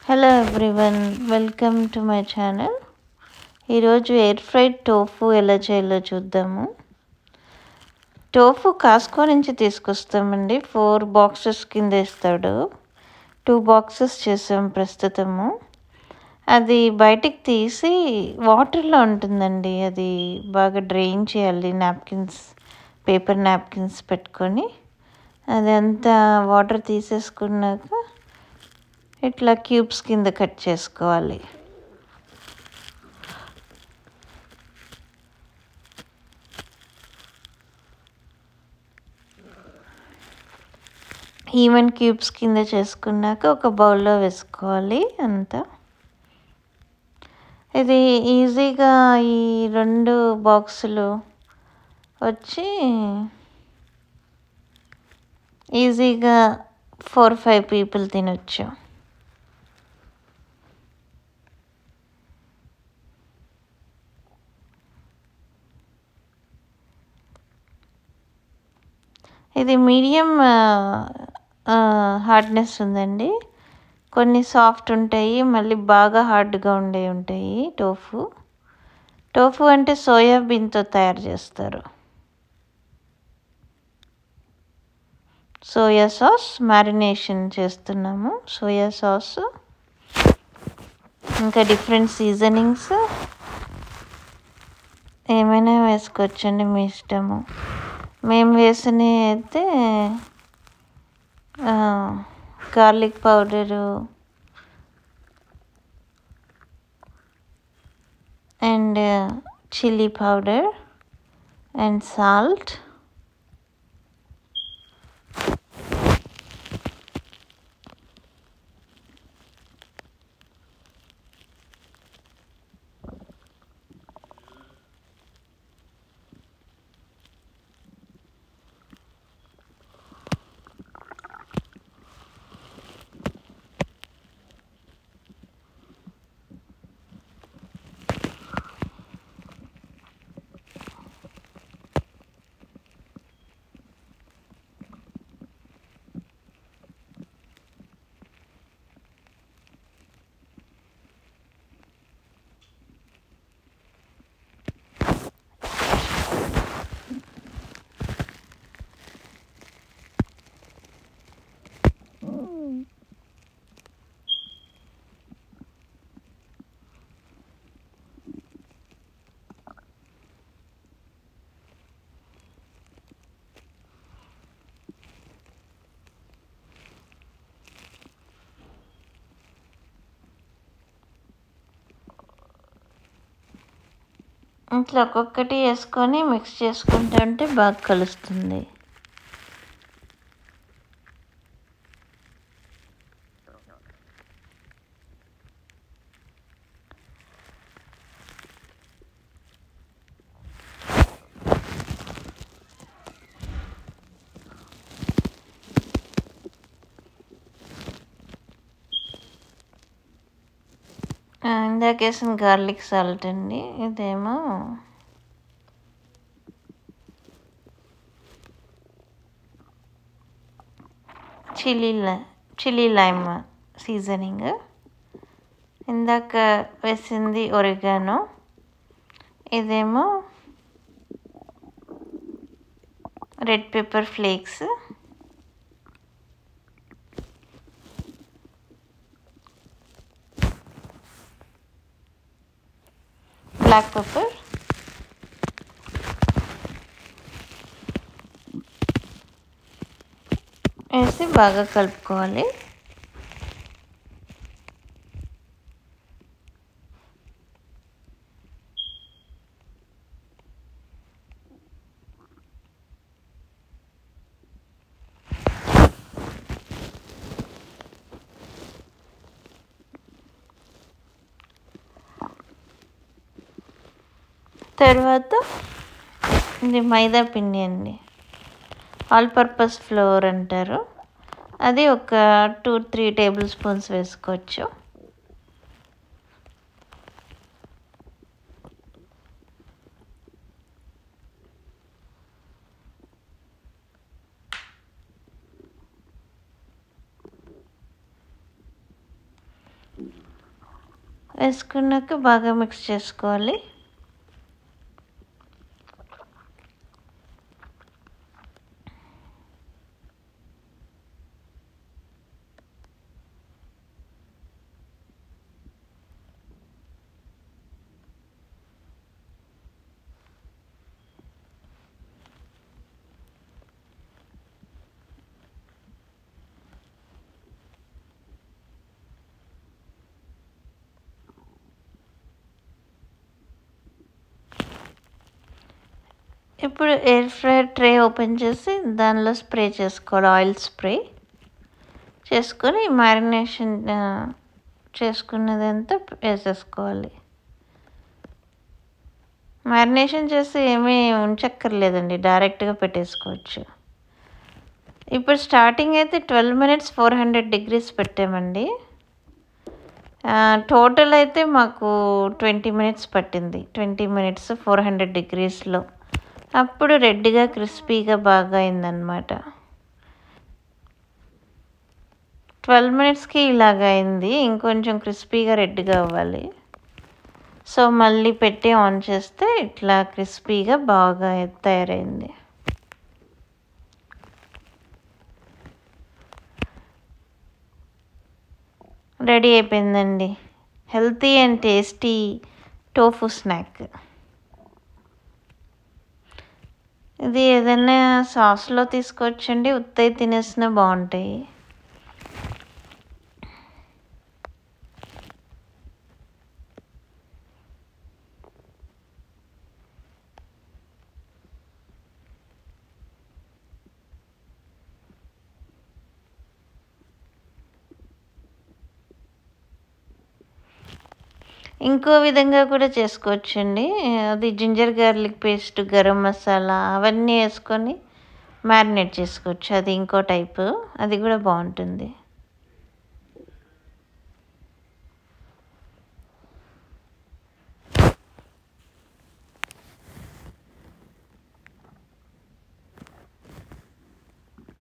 Hello everyone, welcome to my channel. ఈరోజు air fried tofu ఎలా చేయాలో చూద్దాము. టోఫు కాస్కో నుంచి తీసుకొస్తామండి. 4 బాక్సెస్ కింద ఇస్తాడు. 2 బాక్సెస్ చేసాం ప్రస్తుతము. అది బయటికి తీసి వాటర్లో ఉంటుందండి. అది బాగా డ్రైన్ చేయాలి. పేపర్ నాప్కిన్స్ పెట్టుకొని అదంతా వాటర్ తీసేసుకున్నాక ఇట్లా క్యూబ్స్ కింద కట్ చేసుకోవాలి. ఈవెన్ క్యూబ్స్ కింద చేసుకున్నాక ఒక బౌల్లో వేసుకోవాలి అంతా. ఇది ఈజీగా ఈ 2 బాక్సులు వచ్చి ఈజీగా 4-5 పీపుల్ తినొచ్చు. ఇది మీడియం హార్డ్నెస్ ఉందండి. కొన్ని సాఫ్ట్ ఉంటాయి, మళ్ళీ బాగా హార్డ్గా ఉంటాయి. టోఫు అంటే సోయాబీన్తో తయారు చేస్తారు. సోయా సాస్ మ్యారినేషన్ చేస్తున్నాము. సోయా సాస్ ఇంకా డిఫరెంట్ సీజనింగ్స్ ఏమైనా వేసుకోవచ్చండి, మీ ఇష్టము. మేము వేసినవి అయితే garlic powder and chilli powder and salt. ఇట్లా ఒక్కొక్కటి వేసుకొని మిక్స్ చేసుకుంటూ ఉంటే బాగా కలుస్తుంది. ఇందాక వేసిన గార్లిక్ సాల్ట్ అండి. ఇదేమో చిల్లీ లైమ్ సీజనింగ్. ఇందాక వేసింది ఒరిగానో. ఇదేమో red pepper flakes. Black pepper. వేసి బాగా కలుపుకోవాలి. తర్వాత ఇది మైదా పిండి అండి. ఆల్ పర్పస్ ఫ్లోర్ అంటారు. అది ఒక 2-3 టేబుల్ స్పూన్స్ వేసుకోవచ్చు. వేసుకున్నాక బాగా మిక్స్ చేసుకోవాలి. ఇప్పుడు ఎయిర్ ఫ్రైయర్ ట్రే ఓపెన్ చేసి దానిలో స్ప్రే చేసుకోవాలి, ఆయిల్ స్ప్రే చేసుకొని మ్యారినేషన్ చేసుకున్నదంతా వేసేసుకోవాలి. మ్యారినేషన్ చేసి ఏమీ ఉంచక్కర్లేదండి, డైరెక్ట్గా పెట్టేసుకోవచ్చు. ఇప్పుడు స్టార్టింగ్ అయితే 12 minutes 400 degrees పెట్టామండి. టోటల్ అయితే మాకు 20 minutes పట్టింది. 20 minutes 400 degreesలో. అప్పుడు రెడ్గా క్రిస్పీగా బాగా అయిందనమాట. 12 minutesకి ఇలాగ అయింది. ఇంకొంచెం క్రిస్పీగా రెడ్గా అవ్వాలి. సో మళ్ళీ పెట్టి ఆన్ చేస్తే ఇట్లా క్రిస్పీగా బాగా తయారైంది. రెడీ అయిపోయిందండి healthy and tasty tofu snack. ఇది ఏదైనా సాస్లో తీసుకోవచ్చండి, ఉత్తయి తినేసినా బాగుంటాయి. ఇంకో విధంగా కూడా చేసుకోవచ్చండి. అది ginger garlic paste, garam masala అవన్నీ వేసుకొని మ్యారినేట్ చేసుకోవచ్చు. అది ఇంకో టైపు, అది కూడా బాగుంటుంది.